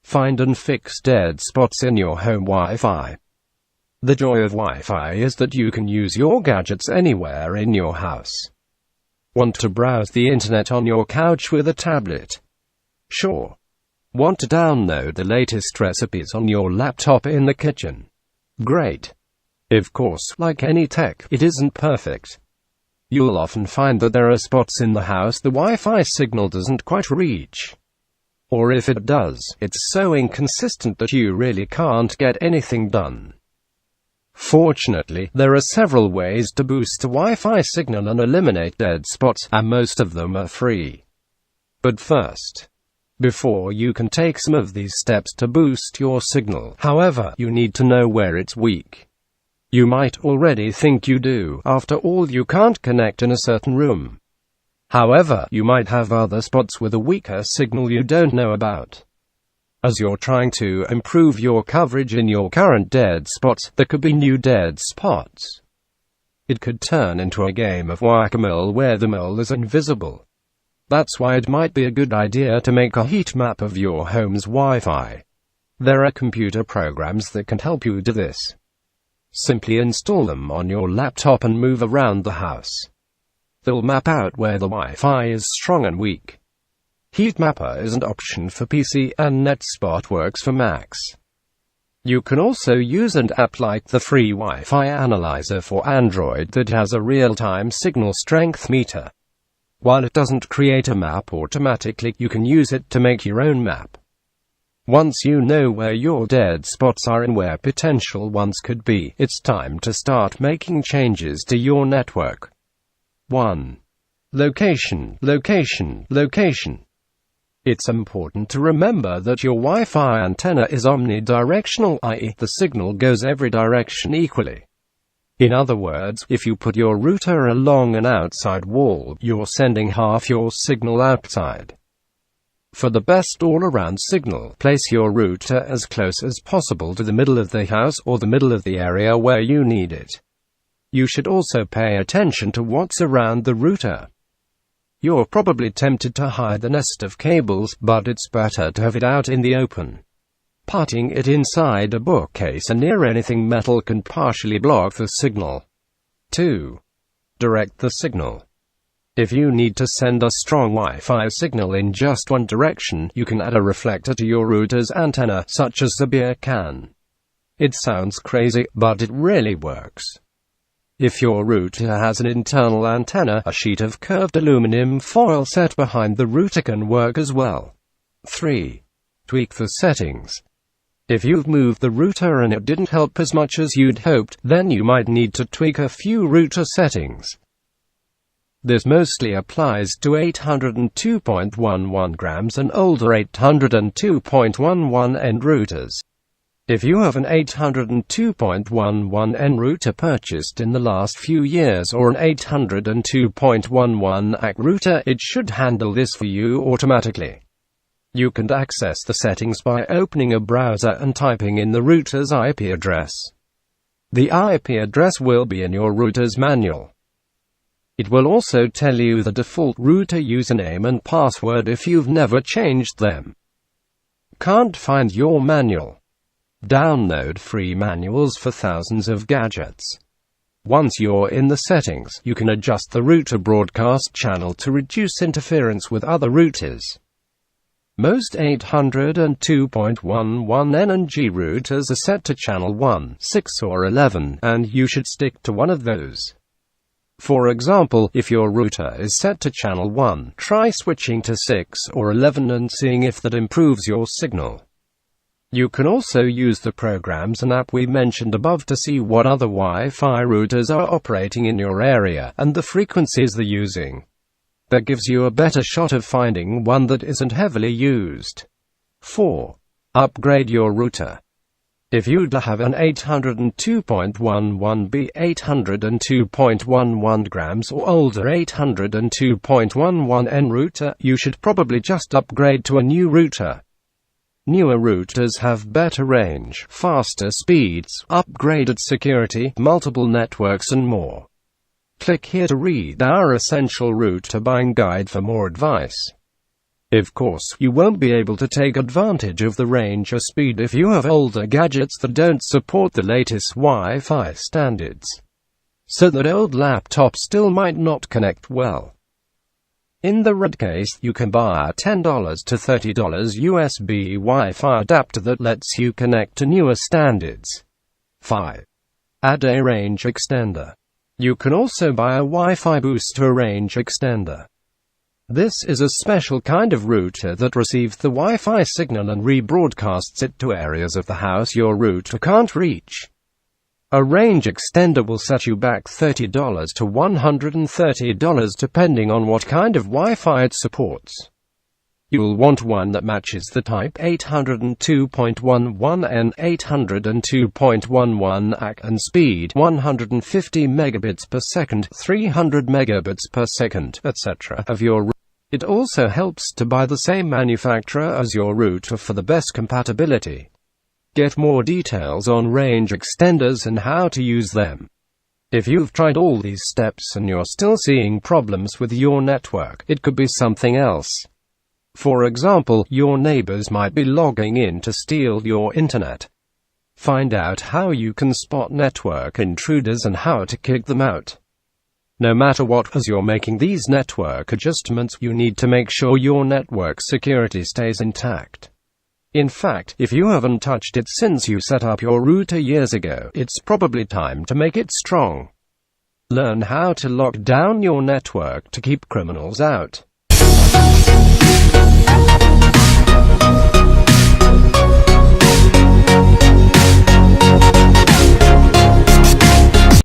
Find and fix dead spots in your home Wi-Fi. The joy of Wi-Fi is that you can use your gadgets anywhere in your house. Want to browse the internet on your couch with a tablet? Sure. Want to download the latest recipes on your laptop in the kitchen? Great. Of course, like any tech, it isn't perfect. You'll often find that there are spots in the house the Wi-Fi signal doesn't quite reach. Or if it does, it's so inconsistent that you really can't get anything done. Fortunately, there are several ways to boost a Wi-Fi signal and eliminate dead spots, and most of them are free. But first, before you can take some of these steps to boost your signal, however, you need to know where it's weak. You might already think you do. After all, you can't connect in a certain room. However, you might have other spots with a weaker signal you don't know about. As you're trying to improve your coverage in your current dead spots, there could be new dead spots. It could turn into a game of whack-a-mole where the mole is invisible. That's why it might be a good idea to make a heat map of your home's Wi-Fi. There are computer programs that can help you do this. Simply install them on your laptop and move around the house. They'll map out where the Wi-Fi is strong and weak. Heatmapper is an option for PC, and NetSpot works for Macs. You can also use an app like the free Wi-Fi Analyzer for Android that has a real-time signal strength meter. While it doesn't create a map automatically, you can use it to make your own map. Once you know where your dead spots are and where potential ones could be, it's time to start making changes to your network. 1. Location, location, location. It's important to remember that your Wi-Fi antenna is omnidirectional, i.e., the signal goes every direction equally. In other words, if you put your router along an outside wall, you're sending half your signal outside. For the best all-around signal, place your router as close as possible to the middle of the house or the middle of the area where you need it. You should also pay attention to what's around the router. You're probably tempted to hide the nest of cables, but it's better to have it out in the open. Putting it inside a bookcase or near anything metal can partially block the signal. 2. Direct the signal. If you need to send a strong Wi-Fi signal in just one direction, you can add a reflector to your router's antenna, such as a beer can. It sounds crazy, but it really works. If your router has an internal antenna, a sheet of curved aluminum foil set behind the router can work as well. 3. Tweak the settings. If you've moved the router and it didn't help as much as you'd hoped, then you might need to tweak a few router settings. This mostly applies to 802.11 grams and older 802.11n routers. If you have an 802.11n router purchased in the last few years or an 802.11ac router, it should handle this for you automatically. You can access the settings by opening a browser and typing in the router's IP address. The IP address will be in your router's manual. It will also tell you the default router username and password if you've never changed them. Can't find your manual? Download free manuals for thousands of gadgets. Once you're in the settings, you can adjust the router broadcast channel to reduce interference with other routers. Most 802.11n and G routers are set to channel 1, 6 or 11, and you should stick to one of those. For example, if your router is set to channel 1, try switching to 6 or 11 and seeing if that improves your signal. You can also use the programs and app we mentioned above to see what other Wi-Fi routers are operating in your area, and the frequencies they're using. That gives you a better shot of finding one that isn't heavily used. 4. Upgrade your router. If you'd have an 802.11b 802.11 grams or older 802.11n router, you should probably just upgrade to a new router. Newer routers have better range, faster speeds, upgraded security, multiple networks and more. Click here to read our essential router buying guide for more advice. Of course, you won't be able to take advantage of the range or speed if you have older gadgets that don't support the latest Wi-Fi standards, so that old laptops still might not connect well. In the red case, you can buy a $10 to $30 USB Wi-Fi adapter that lets you connect to newer standards. 5. Add a range extender. You can also buy a Wi-Fi booster range extender. This is a special kind of router that receives the Wi-Fi signal and rebroadcasts it to areas of the house your router can't reach. A range extender will set you back $30 to $130 depending on what kind of Wi-Fi it supports. You'll want one that matches the type 802.11n, 802.11 AC and speed 150 megabits per second, 300 megabits per second, etc. of your router. It also helps to buy the same manufacturer as your router for the best compatibility. Get more details on range extenders and how to use them. If you've tried all these steps and you're still seeing problems with your network, it could be something else. For example, your neighbors might be logging in to steal your internet. Find out how you can spot network intruders and how to kick them out. No matter what, as you're making these network adjustments, you need to make sure your network security stays intact. In fact, if you haven't touched it since you set up your router years ago, it's probably time to make it strong. Learn how to lock down your network to keep criminals out.